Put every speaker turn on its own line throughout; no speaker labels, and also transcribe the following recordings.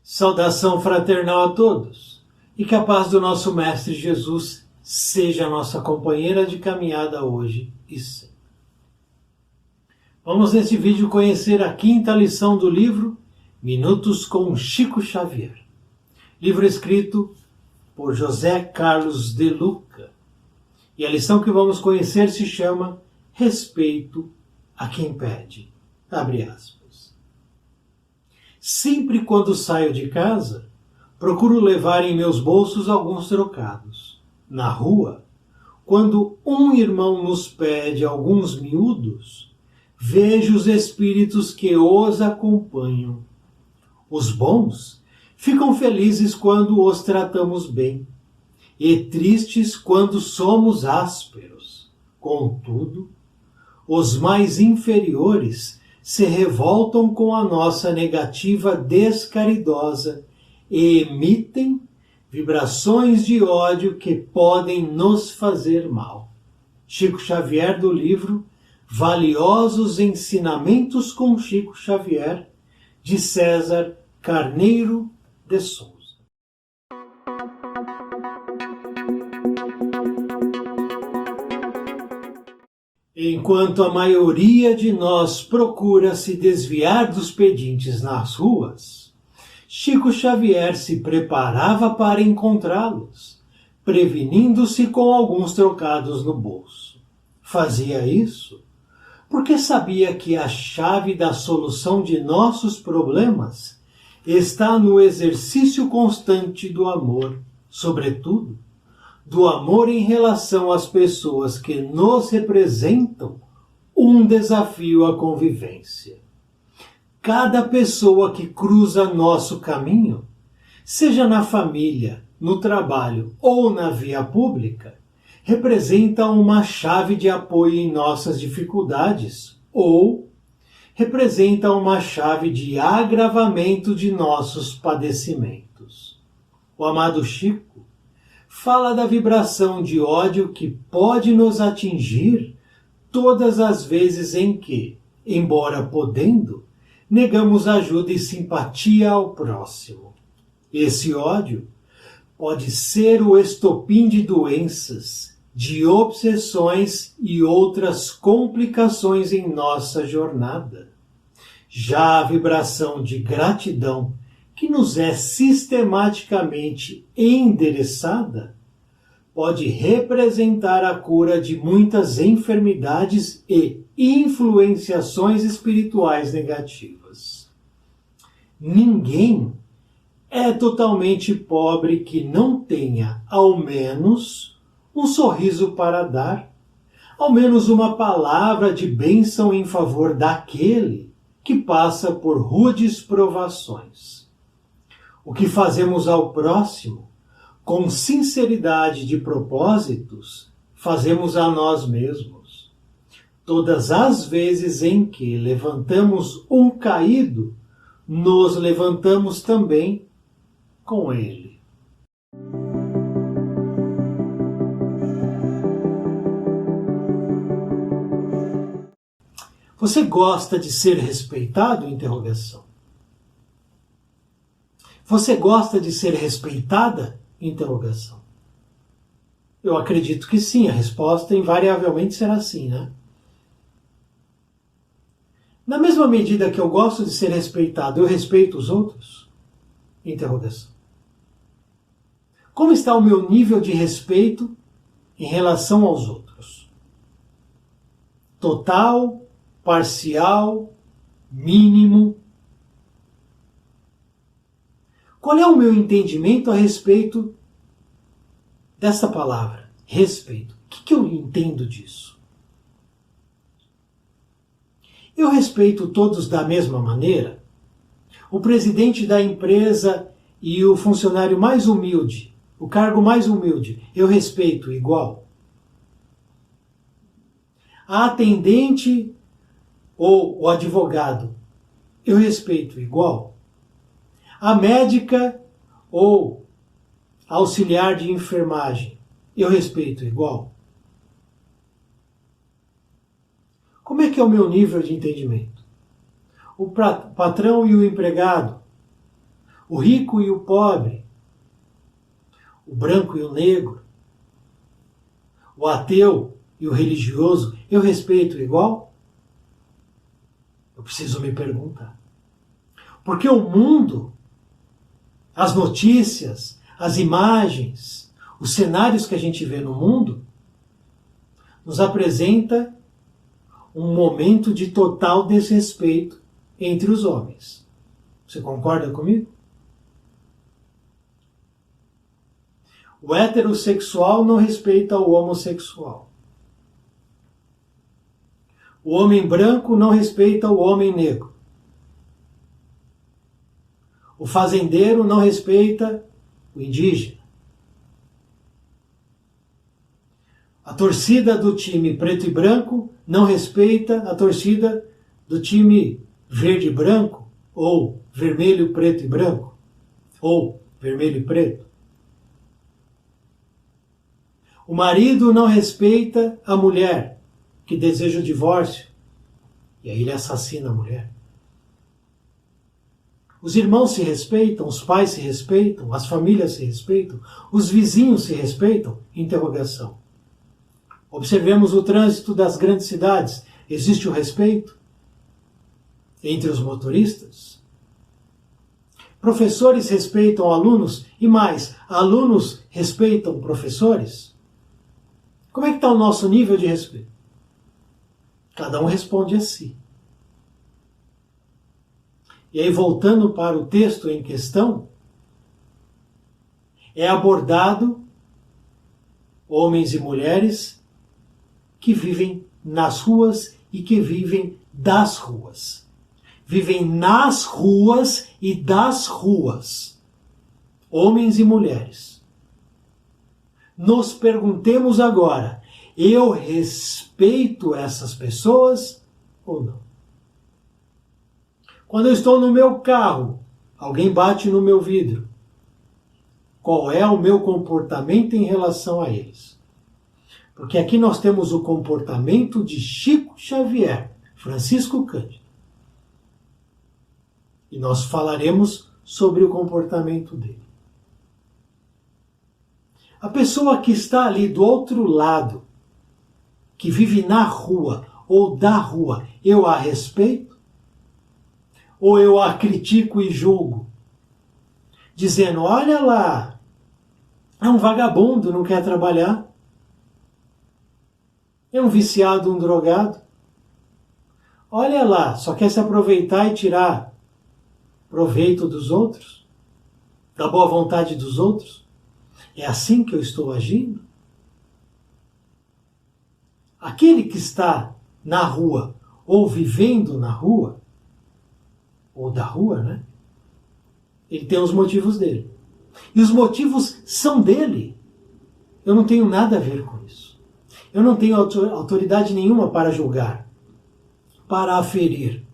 Saudação fraternal a todos e que a paz do nosso Mestre Jesus seja a nossa companheira de caminhada hoje e sempre. Vamos neste vídeo conhecer a quinta lição do livro Minutos com Chico Xavier, livro escrito por José Carlos de Luca. E a lição que vamos conhecer se chama Respeito a quem pede. Abre aspas. Sempre quando saio de casa, procuro levar em meus bolsos alguns trocados. Na rua, quando um irmão nos pede alguns miúdos, vejo os espíritos que os acompanham. Os bons ficam felizes quando os tratamos bem, e tristes quando somos ásperos. Contudo, os mais inferiores se revoltam com a nossa negativa descaridosa e emitem vibrações de ódio que podem nos fazer mal. Chico Xavier, do livro Valiosos Ensinamentos com Chico Xavier, de César Carneiro de Souza. Enquanto a maioria de nós procura se desviar dos pedintes nas ruas, Chico Xavier se preparava para encontrá-los, prevenindo-se com alguns trocados no bolso. Fazia isso porque sabia que a chave da solução de nossos problemas está no exercício constante do amor, sobretudo do amor em relação às pessoas que nos representam um desafio à convivência. Cada pessoa que cruza nosso caminho, seja na família, no trabalho ou na via pública, representa uma chave de apoio em nossas dificuldades ou representa uma chave de agravamento de nossos padecimentos. O amado Chico fala da vibração de ódio que pode nos atingir todas as vezes em que, embora podendo, negamos ajuda e simpatia ao próximo. Esse ódio pode ser o estopim de doenças, de obsessões e outras complicações em nossa jornada. Já a vibração de gratidão, que nos é sistematicamente endereçada, pode representar a cura de muitas enfermidades e influenciações espirituais negativas. Ninguém é totalmente pobre que não tenha, ao menos, um sorriso para dar, ao menos uma palavra de bênção em favor daquele que passa por rudes provações. O que fazemos ao próximo, com sinceridade de propósitos, fazemos a nós mesmos. Todas as vezes em que levantamos um caído, nos levantamos também com ele. Você gosta de ser respeitado? Interrogação. Você gosta de ser respeitada? Interrogação. Eu acredito que sim, a resposta invariavelmente será sim, né? Na mesma medida que eu gosto de ser respeitado, eu respeito os outros? Interrogação. Como está o meu nível de respeito em relação aos outros? Total, parcial, mínimo? Qual é o meu entendimento a respeito dessa palavra, respeito? O que eu entendo disso? Eu respeito todos da mesma maneira? O presidente da empresa e o funcionário mais humilde, o cargo mais humilde, eu respeito igual? A atendente ou o advogado, eu respeito igual? A médica ou auxiliar de enfermagem, eu respeito igual? Como é que é o meu nível de entendimento? O patrão e o empregado, o rico e o pobre, o branco e o negro, o ateu e o religioso, eu respeito igual? Eu preciso me perguntar. Porque o mundo, as notícias, as imagens, os cenários que a gente vê no mundo, nos apresenta um momento de total desrespeito entre os homens. Você concorda comigo? O heterossexual não respeita o homossexual. O homem branco não respeita o homem negro. O fazendeiro não respeita o indígena. A torcida do time preto e branco não respeita a torcida do time verde e branco, ou vermelho, preto e branco, ou vermelho e preto. O marido não respeita a mulher que deseja o divórcio, e aí ele assassina a mulher. Os irmãos se respeitam, os pais se respeitam, as famílias se respeitam, os vizinhos se respeitam? Interrogação. Observemos o trânsito das grandes cidades. Existe o respeito entre os motoristas? Professores respeitam alunos? E mais, alunos respeitam professores? Como é que está o nosso nível de respeito? Cada um responde a si. E aí, voltando para o texto em questão, é abordado homens e mulheres que vivem nas ruas e que vivem das ruas. Vivem nas ruas e das ruas. Homens e mulheres. Nos perguntemos agora, eu respeito essas pessoas ou não? Quando eu estou no meu carro, alguém bate no meu vidro. Qual é o meu comportamento em relação a eles? Porque aqui nós temos o comportamento de Chico Xavier, Francisco Cândido. E nós falaremos sobre o comportamento dele. A pessoa que está ali do outro lado, que vive na rua ou da rua, eu a respeito? Ou eu a critico e julgo? Dizendo, olha lá, é um vagabundo, não quer trabalhar. É um viciado, um drogado. Olha lá, só quer se aproveitar e tirar proveito dos outros, da boa vontade dos outros. É assim que eu estou agindo? Aquele que está na rua ou vivendo na rua, ou da rua, né? Ele tem os motivos dele. E os motivos são dele. Eu não tenho nada a ver com isso. Eu não tenho autoridade nenhuma para julgar, para aferir.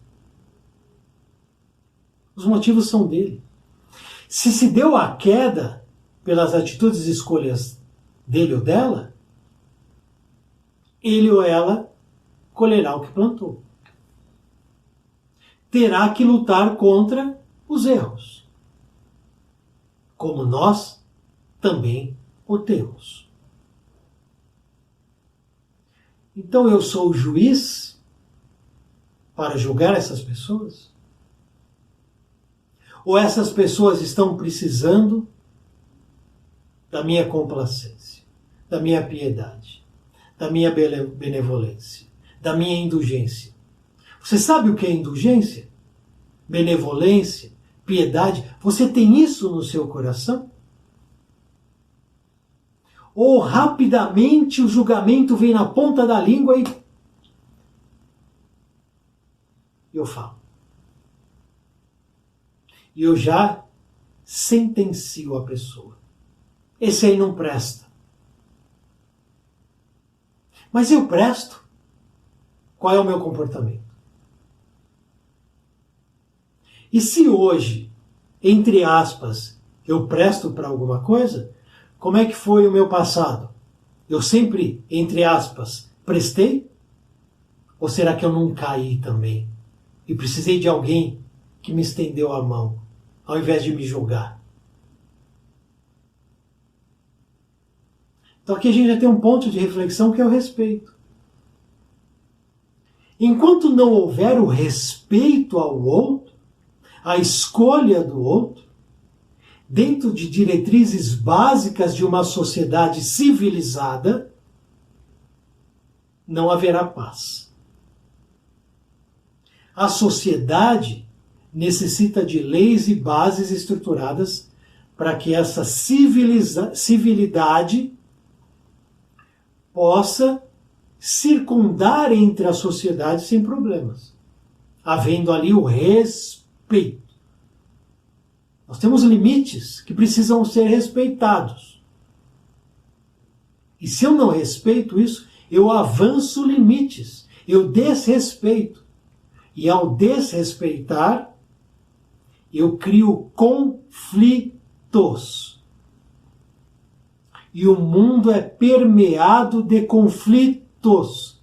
Os motivos são dele. Se deu a queda pelas atitudes e escolhas dele ou dela, ele ou ela colherá o que plantou. Terá que lutar contra os erros, como nós também o temos. Então eu sou o juiz para julgar essas pessoas? Ou essas pessoas estão precisando da minha complacência, da minha piedade, da minha benevolência, da minha indulgência? Você sabe o que é indulgência? Benevolência, piedade? Você tem isso no seu coração? Ou rapidamente o julgamento vem na ponta da língua e eu falo. E eu já sentencio a pessoa. Esse aí não presta. Mas eu presto. Qual é o meu comportamento? E se hoje, entre aspas, eu presto para alguma coisa, como é que foi o meu passado? Eu sempre, entre aspas, prestei? Ou será que eu não caí também? E precisei de alguém que me estendeu a mão ao invés de me julgar. Então aqui a gente já tem um ponto de reflexão que é o respeito. Enquanto não houver o respeito ao outro, a escolha do outro, dentro de diretrizes básicas de uma sociedade civilizada, não haverá paz. A sociedade necessita de leis e bases estruturadas para que essa civilidade possa circundar entre a sociedade sem problemas, havendo ali o respeito. Nós temos limites que precisam ser respeitados. E se eu não respeito isso, eu avanço limites, eu desrespeito. E ao desrespeitar, eu crio conflitos. E o mundo é permeado de conflitos.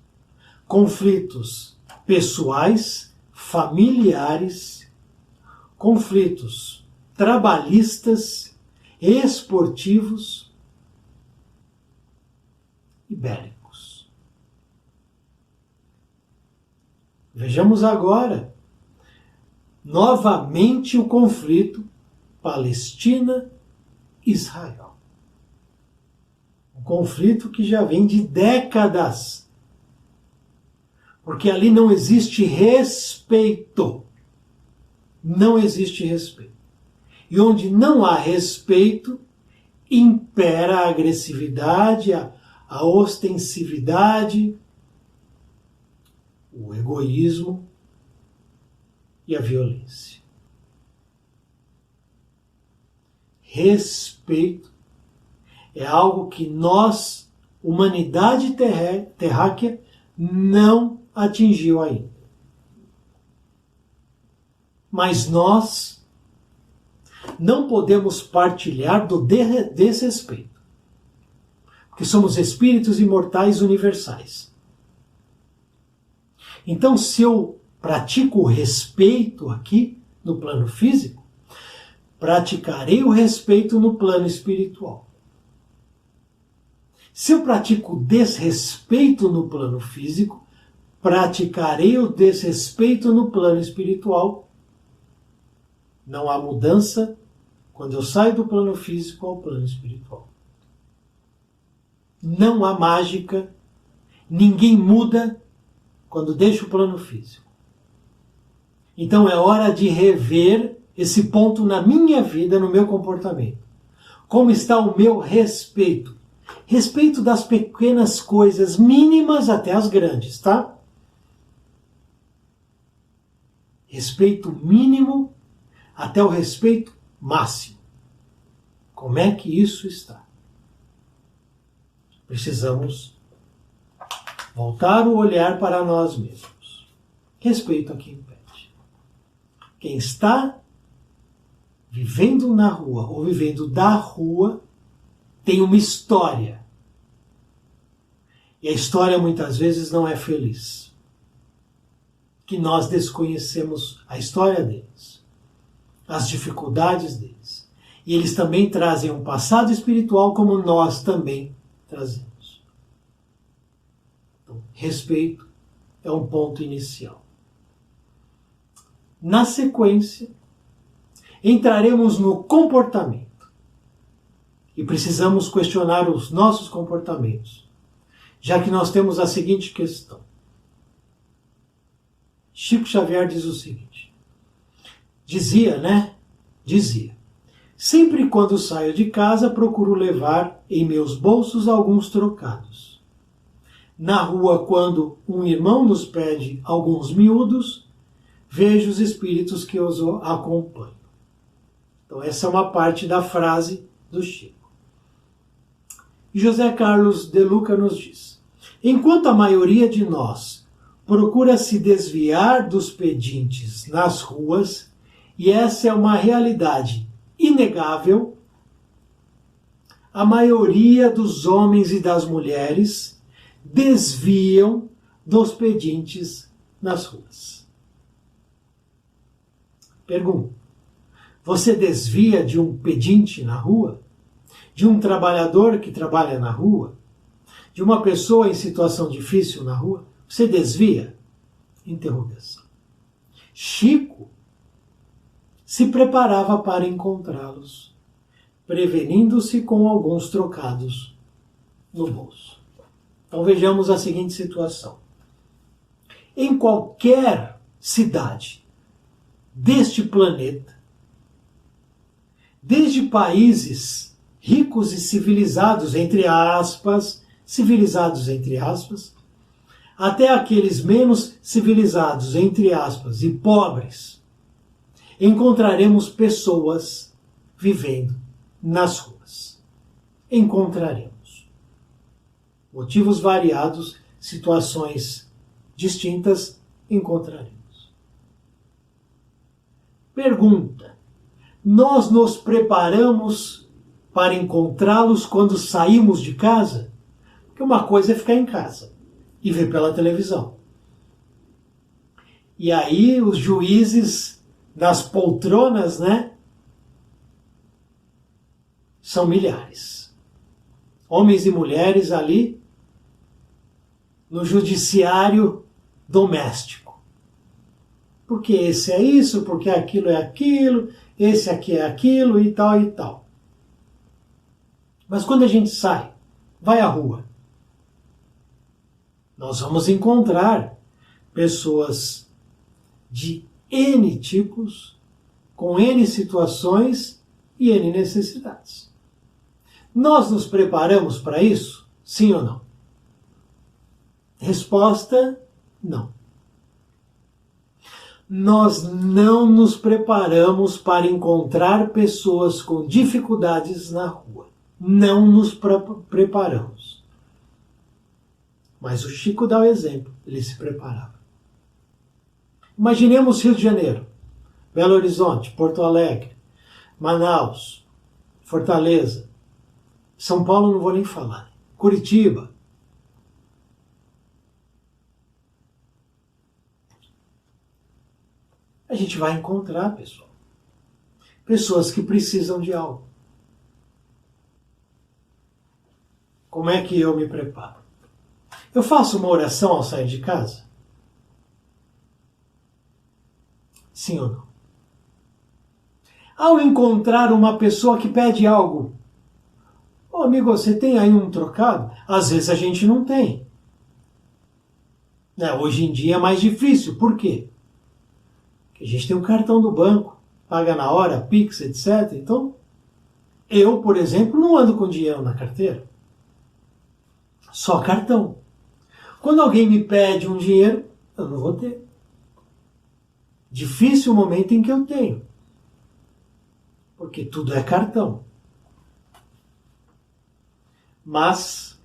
Conflitos pessoais, familiares, conflitos trabalhistas, esportivos e bélicos. Vejamos agora novamente o conflito Palestina-Israel. Um conflito que já vem de décadas, porque ali não existe respeito. Não existe respeito. E onde não há respeito, impera a agressividade, a ostensividade, o egoísmo e a violência. Respeito é algo que nós, humanidade terráquea, não atingiu ainda. Mas nós não podemos partilhar do desrespeito, porque somos espíritos imortais universais. Então, se eu pratico o respeito aqui no plano físico, praticarei o respeito no plano espiritual. Se eu pratico o desrespeito no plano físico, praticarei o desrespeito no plano espiritual. Não há mudança quando eu saio do plano físico ao plano espiritual. Não há mágica, ninguém muda quando deixa o plano físico. Então é hora de rever esse ponto na minha vida, no meu comportamento. Como está o meu respeito? Respeito das pequenas coisas, mínimas até as grandes, tá? Respeito mínimo até o respeito máximo. Como é que isso está? Precisamos voltar o olhar para nós mesmos. Respeito a quem pede. Quem está vivendo na rua ou vivendo da rua tem uma história. E a história muitas vezes não é feliz. Que nós desconhecemos a história deles, as dificuldades deles. E eles também trazem um passado espiritual como nós também trazemos. Então, respeito é um ponto inicial. Na sequência, entraremos no comportamento. E precisamos questionar os nossos comportamentos, já que nós temos a seguinte questão. Chico Xavier diz o seguinte, dizia, sempre quando saio de casa procuro levar em meus bolsos alguns trocados. Na rua, quando um irmão nos pede alguns miúdos, vejo os espíritos que os acompanham. Então essa é uma parte da frase do Chico. E José Carlos de Luca nos diz, enquanto a maioria de nós procura se desviar dos pedintes nas ruas, e essa é uma realidade inegável, a maioria dos homens e das mulheres desviam dos pedintes nas ruas. Pergunta, Você desvia de um pedinte na rua? De um trabalhador que trabalha na rua? De uma pessoa em situação difícil na rua? Você desvia? Interrogação. Chico se preparava para encontrá-los, prevenindo-se com alguns trocados no bolso. Então vejamos a seguinte situação. Em qualquer cidade deste planeta, desde países ricos e civilizados, civilizados entre aspas, até aqueles menos civilizados, entre aspas, e pobres, encontraremos pessoas vivendo nas ruas. Encontraremos. Motivos variados, situações distintas, encontraremos. Pergunta: nós nos preparamos para encontrá-los quando saímos de casa? Porque uma coisa é ficar em casa e ver pela televisão. E aí os juízes das poltronas, né, são milhares. Homens e mulheres ali no judiciário doméstico. Porque esse é isso, porque aquilo é aquilo, esse aqui é aquilo e tal e tal. Mas quando a gente sai, vai à rua, nós vamos encontrar pessoas de N tipos, com N situações e N necessidades. Nós nos preparamos para isso? Sim ou não? Resposta: não. Nós não nos preparamos para encontrar pessoas com dificuldades na rua. Não nos preparamos. Mas o Chico dá o exemplo, ele se preparava. Imaginemos Rio de Janeiro, Belo Horizonte, Porto Alegre, Manaus, Fortaleza, São Paulo não vou nem falar, Curitiba. A gente vai encontrar, pessoal, pessoas que precisam de algo. Como é que eu me preparo? Eu faço uma oração ao sair de casa? Sim ou não? Ao encontrar uma pessoa que pede algo, ô amigo, você tem aí um trocado? Às vezes a gente não tem. Hoje em dia é mais difícil. Por quê? Porque a gente tem o cartão do banco, paga na hora, Pix, etc. Então, eu, por exemplo, não ando com dinheiro na carteira. Só cartão. Quando alguém me pede um dinheiro, eu não vou ter. Difícil o momento em que eu tenho. Porque tudo é cartão. Mas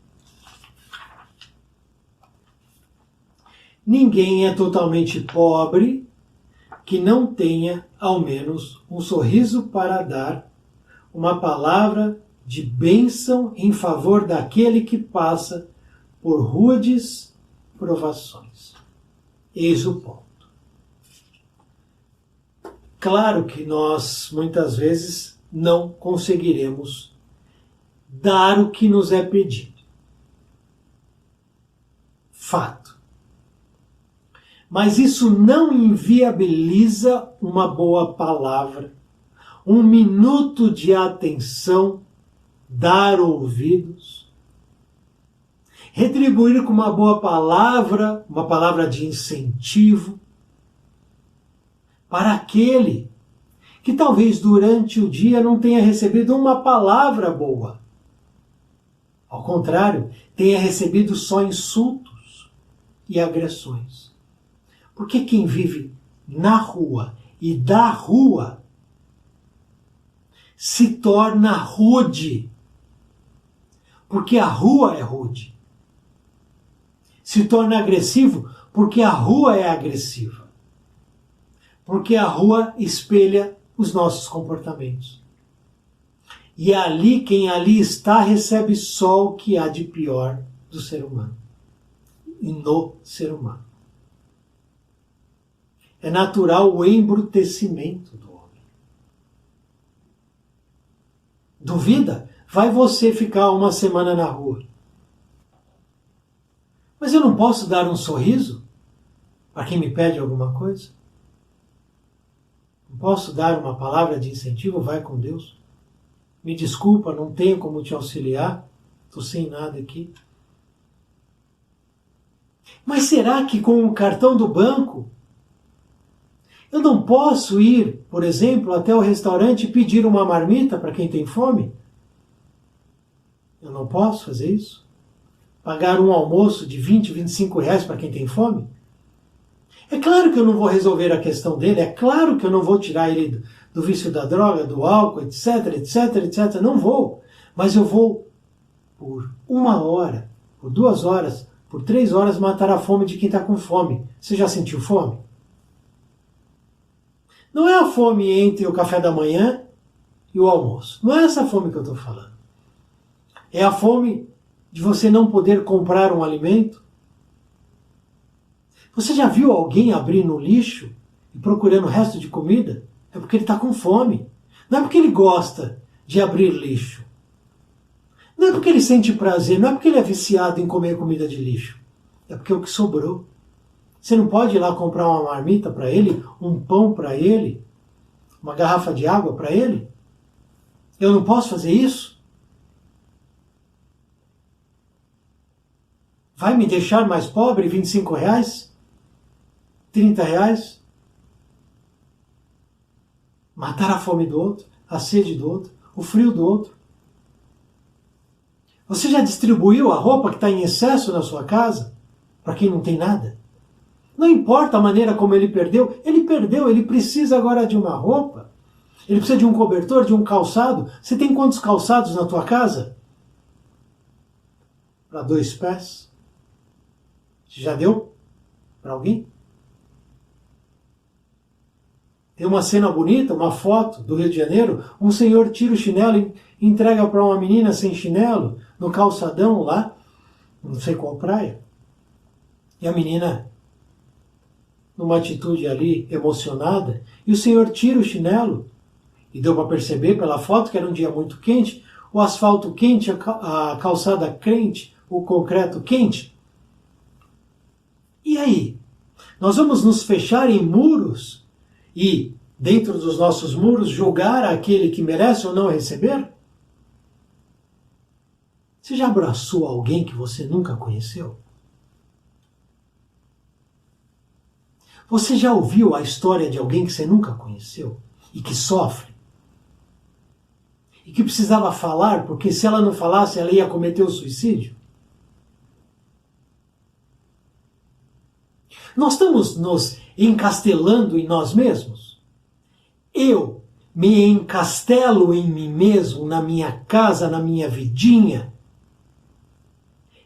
ninguém é totalmente pobre que não tenha ao menos um sorriso para dar, uma palavra de bênção em favor daquele que passa por rudes provações. Eis o ponto. Claro que nós, muitas vezes, não conseguiremos dar o que nos é pedido. Fato. Mas isso não inviabiliza uma boa palavra, um minuto de atenção, dar ouvidos, retribuir com uma boa palavra, uma palavra de incentivo, para aquele que talvez durante o dia não tenha recebido uma palavra boa. Ao contrário, tenha recebido só insultos e agressões. Porque quem vive na rua e da rua se torna rude. Porque a rua é rude. Se torna agressivo porque a rua é agressiva. Porque a rua espelha os nossos comportamentos. E ali, quem ali está, recebe só o que há de pior do ser humano. E no ser humano. É natural o embrutecimento do homem. Duvida? Vai você ficar uma semana na rua. Mas eu não posso dar um sorriso para quem me pede alguma coisa? Não posso dar uma palavra de incentivo? Vai com Deus. Me desculpa, não tenho como te auxiliar. Estou sem nada aqui. Mas será que com o cartão do banco eu não posso ir, por exemplo, até o restaurante e pedir uma marmita para quem tem fome? Eu não posso fazer isso? Pagar um almoço de 20, 25 reais para quem tem fome? É claro que eu não vou resolver a questão dele, é claro que eu não vou tirar ele do vício da droga, do álcool, etc, etc, etc. Não vou. Mas eu vou, por 1 hora, por 2 horas, por 3 horas, matar a fome de quem está com fome. Você já sentiu fome? Não é a fome entre o café da manhã e o almoço. Não é essa fome que eu estou falando. É a fome de você não poder comprar um alimento. Você já viu alguém abrir no lixo e procurando o resto de comida? É porque ele está com fome. Não é porque ele gosta de abrir lixo. Não é porque ele sente prazer, não é porque ele é viciado em comer comida de lixo. É porque é o que sobrou. Você não pode ir lá comprar uma marmita para ele, um pão para ele, uma garrafa de água para ele? Eu não posso fazer isso? Vai me deixar mais pobre, 25 reais? 30 reais? Matar a fome do outro, a sede do outro, o frio do outro. Você já distribuiu a roupa que está em excesso na sua casa? Para quem não tem nada? Não importa a maneira como ele perdeu, ele precisa agora de uma roupa. Ele precisa de um cobertor, de um calçado. Você tem quantos calçados na tua casa? Para 2 pés? Já deu? Para alguém? Tem uma cena bonita, uma foto do Rio de Janeiro, um senhor tira o chinelo e entrega para uma menina sem chinelo, no calçadão lá, não sei qual praia. E a menina, numa atitude ali emocionada, e o senhor tira o chinelo, e deu para perceber pela foto que era um dia muito quente, o asfalto quente, a calçada quente, o concreto quente. E aí? Nós vamos nos fechar em muros e, dentro dos nossos muros, julgar aquele que merece ou não receber? Você já abraçou alguém que você nunca conheceu? Você já ouviu a história de alguém que você nunca conheceu e que sofre? E que precisava falar porque se ela não falasse ela ia cometer o suicídio? Nós estamos nos encastelando em nós mesmos? Eu me encastelo em mim mesmo, na minha casa, na minha vidinha,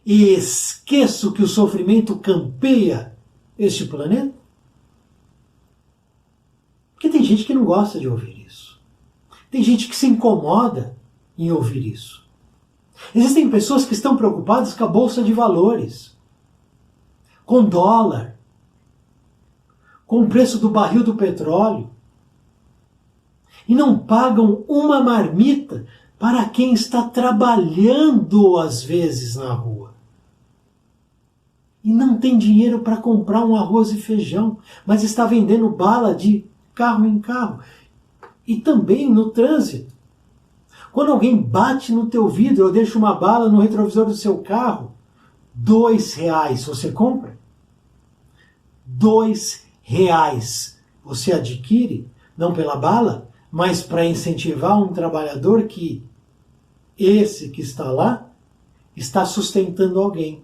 e esqueço que o sofrimento campeia este planeta? Porque tem gente que não gosta de ouvir isso. Tem gente que se incomoda em ouvir isso. Existem pessoas que estão preocupadas com a bolsa de valores, com dólar, com o preço do barril do petróleo, e não pagam uma marmita para quem está trabalhando às vezes na rua. E não tem dinheiro para comprar um arroz e feijão, mas está vendendo bala de carro em carro. E também no trânsito. Quando alguém bate no teu vidro ou deixa uma bala no retrovisor do seu carro, R$2 você compra? R$2 você adquire, não pela bala, mas para incentivar um trabalhador que esse que está lá está sustentando alguém.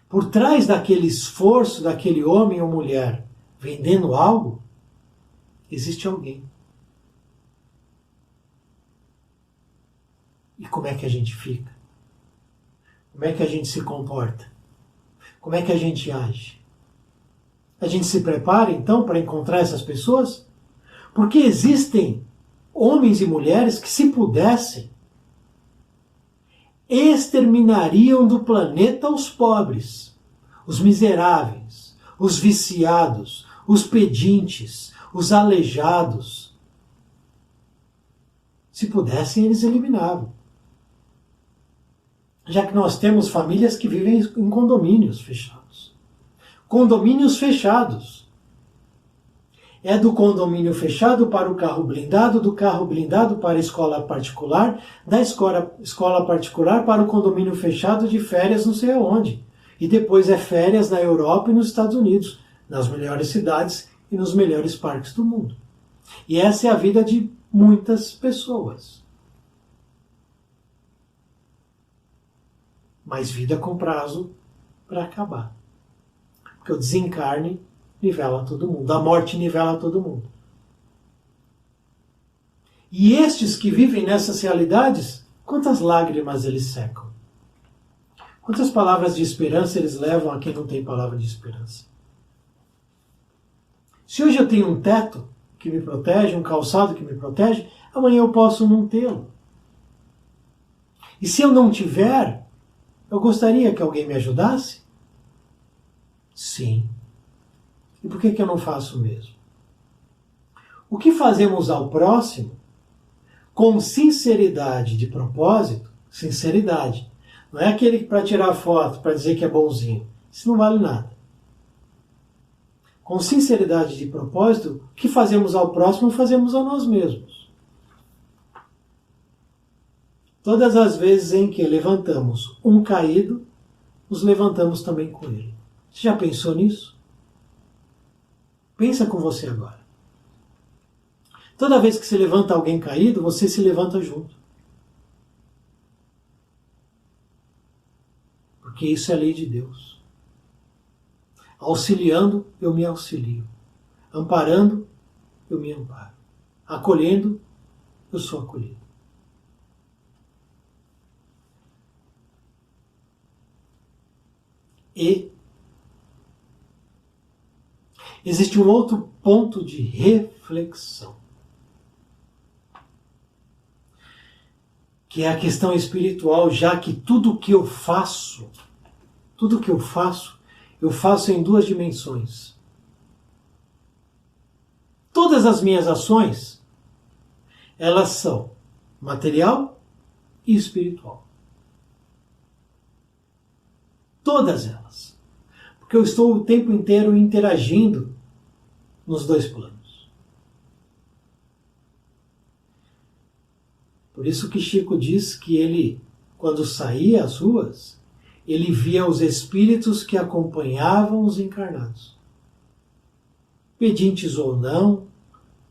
Por trás daquele esforço daquele homem ou mulher vendendo algo, existe alguém. E como é que a gente fica? Como é que a gente se comporta? Como é que a gente age? A gente se prepara, então, para encontrar essas pessoas? Porque existem homens e mulheres que, se pudessem, exterminariam do planeta os pobres, os miseráveis, os viciados, os pedintes, os aleijados. Se pudessem, eles eliminavam. Já que nós temos famílias que vivem em condomínios fechados. Condomínios fechados. É do condomínio fechado para o carro blindado, do carro blindado para a escola particular, da escola particular para o condomínio fechado de férias não sei aonde. E depois é férias na Europa e nos Estados Unidos, nas melhores cidades e nos melhores parques do mundo. E essa é a vida de muitas pessoas. Mas vida com prazo para acabar. Porque o desencarne nivela todo mundo, a morte nivela todo mundo. E estes que vivem nessas realidades, quantas lágrimas eles secam? Quantas palavras de esperança eles levam a quem não tem palavra de esperança? Se hoje eu tenho um teto que me protege, um calçado que me protege, amanhã eu posso não tê-lo. E se eu não tiver, eu gostaria que alguém me ajudasse? Sim. E por que eu não faço o mesmo? O que fazemos ao próximo, com sinceridade de propósito, sinceridade, não é aquele que para tirar foto, para dizer que é bonzinho, isso não vale nada. Com sinceridade de propósito, o que fazemos ao próximo, fazemos a nós mesmos. Todas as vezes em que levantamos um caído, nos levantamos também com ele. Você já pensou nisso? Pensa com você agora. Toda vez que se levanta alguém caído, você se levanta junto. Porque isso é a lei de Deus. Auxiliando, eu me auxilio. Amparando, eu me amparo. Acolhendo, eu sou acolhido. E existe um outro ponto de reflexão, que é a questão espiritual, já que tudo que eu faço, eu faço em duas dimensões. Todas as minhas ações, elas são material e espiritual. Todas elas. Porque eu estou o tempo inteiro interagindo nos dois planos. Por isso que Chico diz que ele, quando saía às ruas, ele via os espíritos que acompanhavam os encarnados. Pedintes ou não,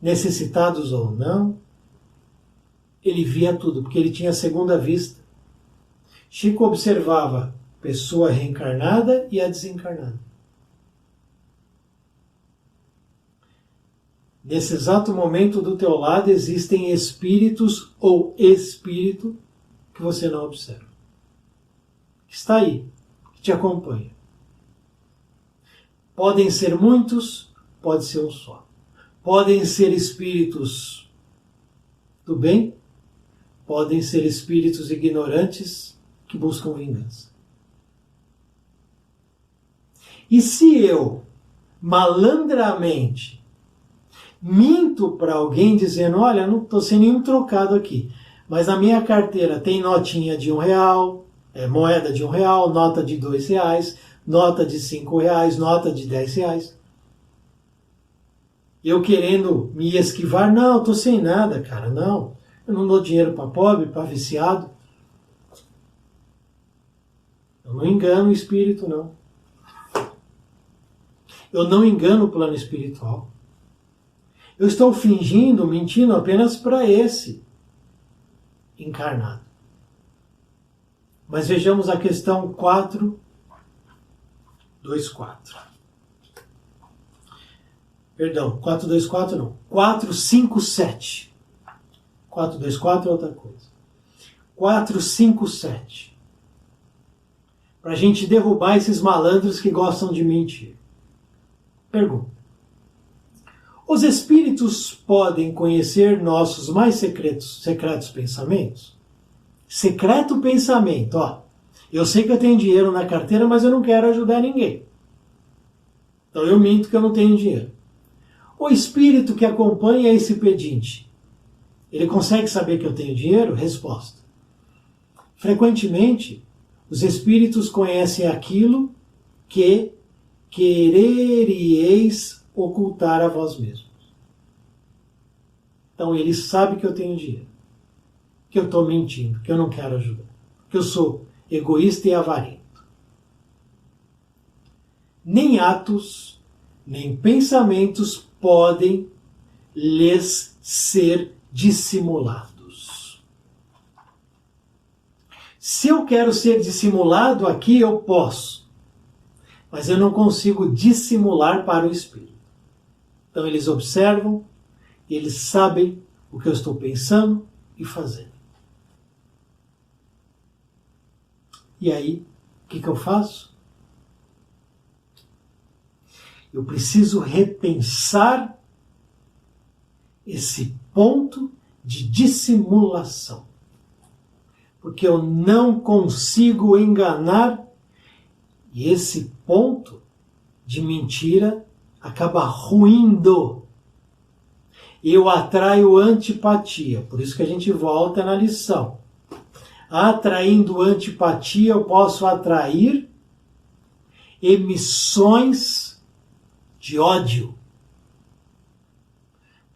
necessitados ou não, ele via tudo, porque ele tinha a segunda vista. Chico observava pessoa reencarnada e a desencarnada. Nesse exato momento do teu lado existem espíritos ou espírito que você não observa. Que está aí, que te acompanha. Podem ser muitos, pode ser um só. Podem ser espíritos do bem, podem ser espíritos ignorantes que buscam vingança. E se eu, malandramente, minto para alguém dizendo, olha, não estou sem nenhum trocado aqui, mas a minha carteira tem notinha de R$1, moeda de R$1, nota de R$2, nota de R$5, nota de R$10. Eu querendo me esquivar, não, estou sem nada, cara, não. Eu não dou dinheiro para pobre, para viciado. Eu não engano o espírito, não. Eu não engano o plano espiritual. Eu estou fingindo, mentindo apenas para esse encarnado. Mas vejamos a questão 424. Perdão, 424 não. 457. 424 é outra coisa. 457. Para a gente derrubar esses malandros que gostam de mentir. Pergunta. Os espíritos podem conhecer nossos mais secretos pensamentos? Secreto pensamento, ó. Eu sei que eu tenho dinheiro na carteira, mas eu não quero ajudar ninguém. Então eu minto que eu não tenho dinheiro. O espírito que acompanha esse pedinte, Ele consegue saber que eu tenho dinheiro? Resposta. Frequentemente, os espíritos conhecem aquilo que quereríeis ocultar a vós mesmos. Então ele sabe que eu tenho dinheiro, que eu estou mentindo, que eu não quero ajudar, que eu sou egoísta e avarento. Nem atos, nem pensamentos podem lhes ser dissimulados. Se eu quero ser dissimulado aqui, eu posso, mas eu não consigo dissimular para o espírito. Então eles observam, eles sabem o que eu estou pensando e fazendo. E aí, o que eu faço? Eu preciso repensar esse ponto de dissimulação. Porque eu não consigo enganar e esse ponto de mentira acaba ruindo. Eu atraio antipatia, por isso que a gente volta na lição. Atraindo antipatia, eu posso atrair emissões de ódio.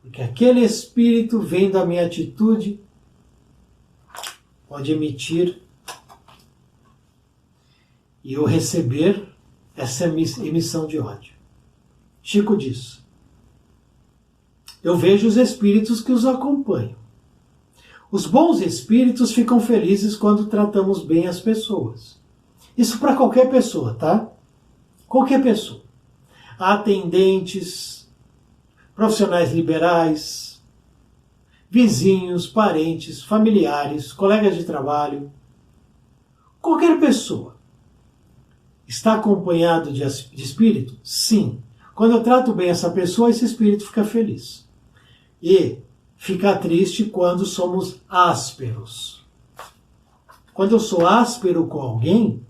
Porque aquele espírito, vendo a minha atitude, pode emitir e eu receber essa emissão de ódio. Chico diz: eu vejo os espíritos que os acompanham. Os bons espíritos ficam felizes quando tratamos bem as pessoas. Isso para qualquer pessoa, tá? Qualquer pessoa. Atendentes, profissionais liberais, vizinhos, parentes, familiares, colegas de trabalho. Qualquer pessoa. Está acompanhado de espírito? Sim. Quando eu trato bem essa pessoa, esse espírito fica feliz. E fica triste quando somos ásperos. Quando eu sou áspero com alguém,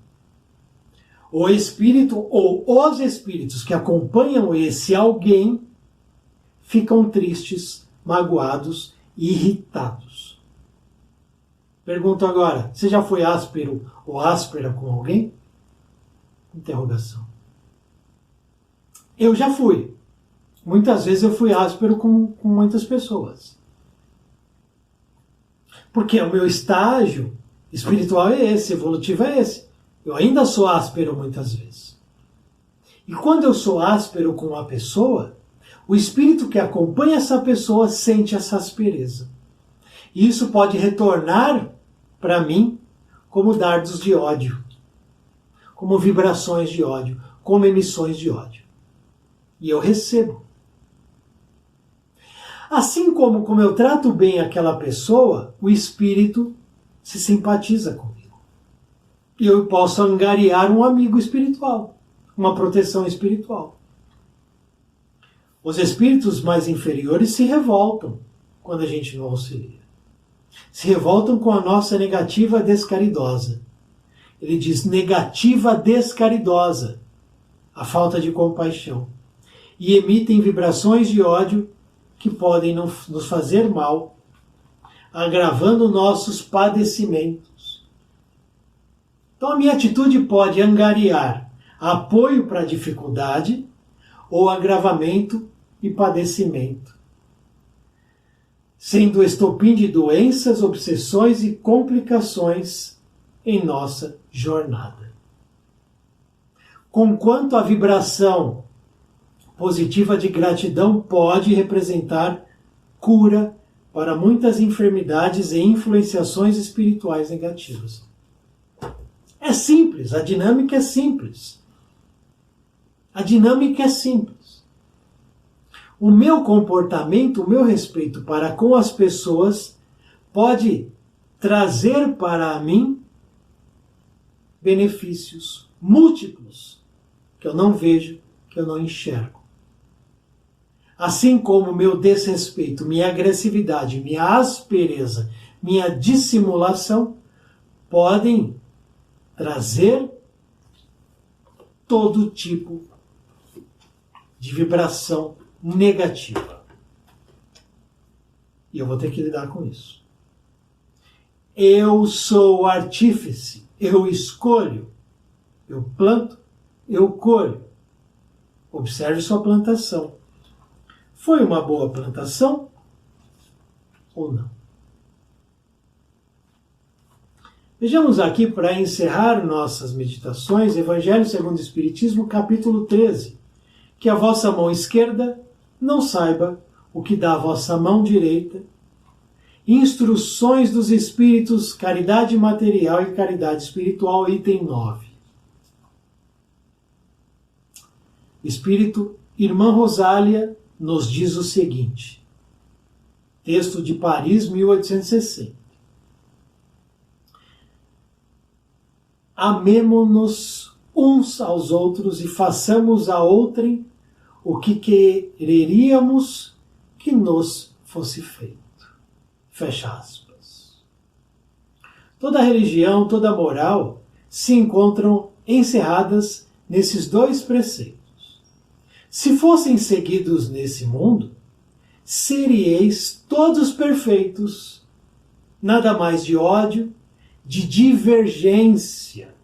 o espírito ou os espíritos que acompanham esse alguém ficam tristes, magoados e irritados. Pergunto agora, você já foi áspero ou áspera com alguém? Interrogação. Eu já fui. Muitas vezes eu fui áspero com muitas pessoas. Porque o meu estágio espiritual é esse, evolutivo é esse. Eu ainda sou áspero muitas vezes. E quando eu sou áspero com uma pessoa, o espírito que acompanha essa pessoa sente essa aspereza. E isso pode retornar para mim como dardos de ódio, como vibrações de ódio, como emissões de ódio. E eu recebo. Assim como eu trato bem aquela pessoa, o espírito se simpatiza comigo. E eu posso angariar um amigo espiritual, uma proteção espiritual. Os espíritos mais inferiores se revoltam quando a gente não auxilia. Se revoltam com a nossa negativa descaridosa. Ele diz negativa descaridosa, a falta de compaixão. E emitem vibrações de ódio que podem nos fazer mal, agravando nossos padecimentos. Então a minha atitude pode angariar apoio para a dificuldade ou agravamento e padecimento, sendo estopim de doenças, obsessões e complicações em nossa jornada. Conquanto a vibração positiva de gratidão pode representar cura para muitas enfermidades e influenciações espirituais negativas. É simples, a dinâmica é simples. A dinâmica é simples. O meu comportamento, o meu respeito para com as pessoas pode trazer para mim benefícios múltiplos que eu não vejo, que eu não enxergo. Assim como meu desrespeito, minha agressividade, minha aspereza, minha dissimulação podem trazer todo tipo de vibração negativa. E eu vou ter que lidar com isso. Eu sou o artífice, eu escolho, eu planto, eu colho. Observe sua plantação. Foi uma boa plantação ou não? Vejamos aqui, para encerrar nossas meditações, Evangelho segundo o Espiritismo, capítulo 13. Que a vossa mão esquerda não saiba o que dá a vossa mão direita. Instruções dos Espíritos, caridade material e caridade espiritual, item 9. Espírito Irmã Rosália nos diz o seguinte. Texto de Paris, 1860. Amemo-nos uns aos outros e façamos a outrem o que quereríamos que nos fosse feito. Fecha aspas. Toda religião, toda moral se encontram encerradas nesses dois preceitos. Se fossem seguidos nesse mundo, seríeis todos perfeitos, nada mais de ódio, de divergência.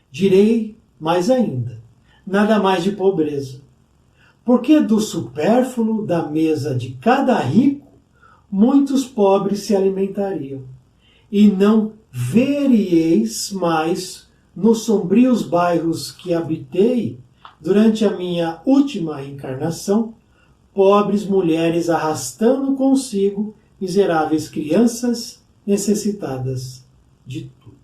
Direi mais ainda, nada mais de pobreza. Porque do supérfluo da mesa de cada rico, muitos pobres se alimentariam. E não veríeis mais nos sombrios bairros que habitei durante a minha última reencarnação, pobres mulheres arrastando consigo miseráveis crianças necessitadas de tudo.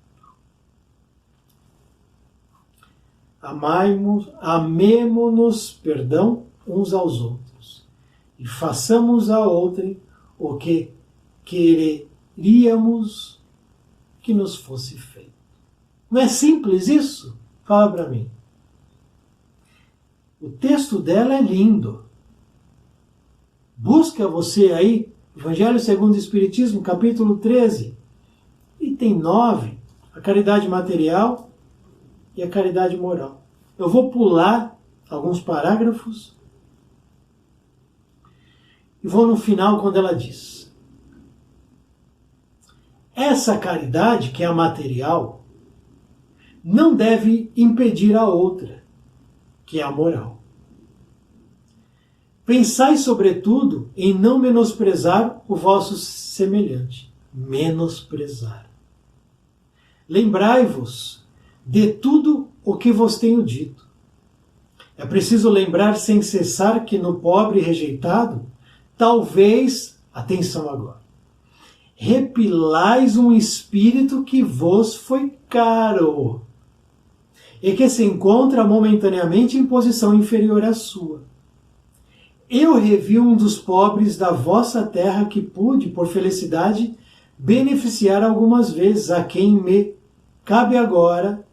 Amemo-nos, uns aos outros, e façamos a outrem o que quereríamos que nos fosse feito. Não é simples isso? Fala para mim. O texto dela é lindo. Busca você aí, Evangelho segundo o Espiritismo, capítulo 13, item 9, a caridade material e a caridade moral. Eu vou pular alguns parágrafos e vou no final quando ela diz: essa caridade, que é a material, não deve impedir a outra, que é a moral. Pensai, sobretudo, em não menosprezar o vosso semelhante. Menosprezar. Lembrai-vos de tudo o que vos tenho dito. É preciso lembrar sem cessar que no pobre rejeitado, talvez, atenção agora, repilais um espírito que vos foi caro e que se encontra momentaneamente em posição inferior à sua. Eu revi um dos pobres da vossa terra que pude, por felicidade, beneficiar algumas vezes, a quem me cabe agora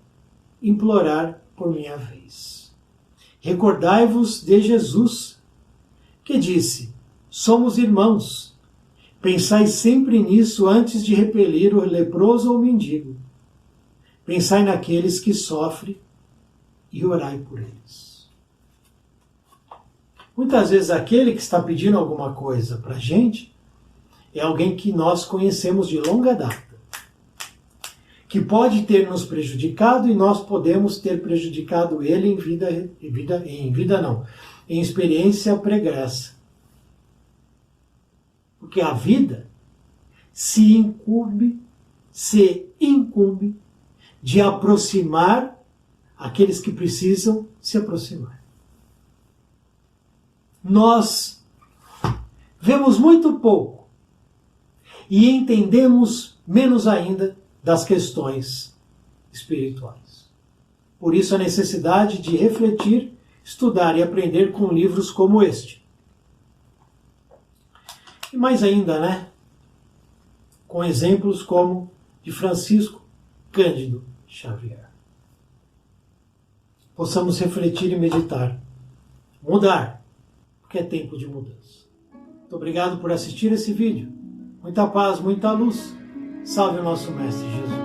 implorar por minha vez. Recordai-vos de Jesus, que disse: somos irmãos. Pensai sempre nisso antes de repelir o leproso ou o mendigo. Pensai naqueles que sofrem e orai por eles. Muitas vezes aquele que está pedindo alguma coisa para a gente é alguém que nós conhecemos de longa data, que pode ter nos prejudicado e nós podemos ter prejudicado ele em experiência pregressa. Porque a vida se incumbe de aproximar aqueles que precisam se aproximar. Nós vemos muito pouco e entendemos menos ainda das questões espirituais. Por isso a necessidade de refletir, estudar e aprender com livros como este. E mais ainda, com exemplos como de Francisco Cândido Xavier. Possamos refletir e meditar. Mudar. Que é tempo de mudança. Muito obrigado por assistir esse vídeo. Muita paz, muita luz. Salve o nosso Mestre Jesus.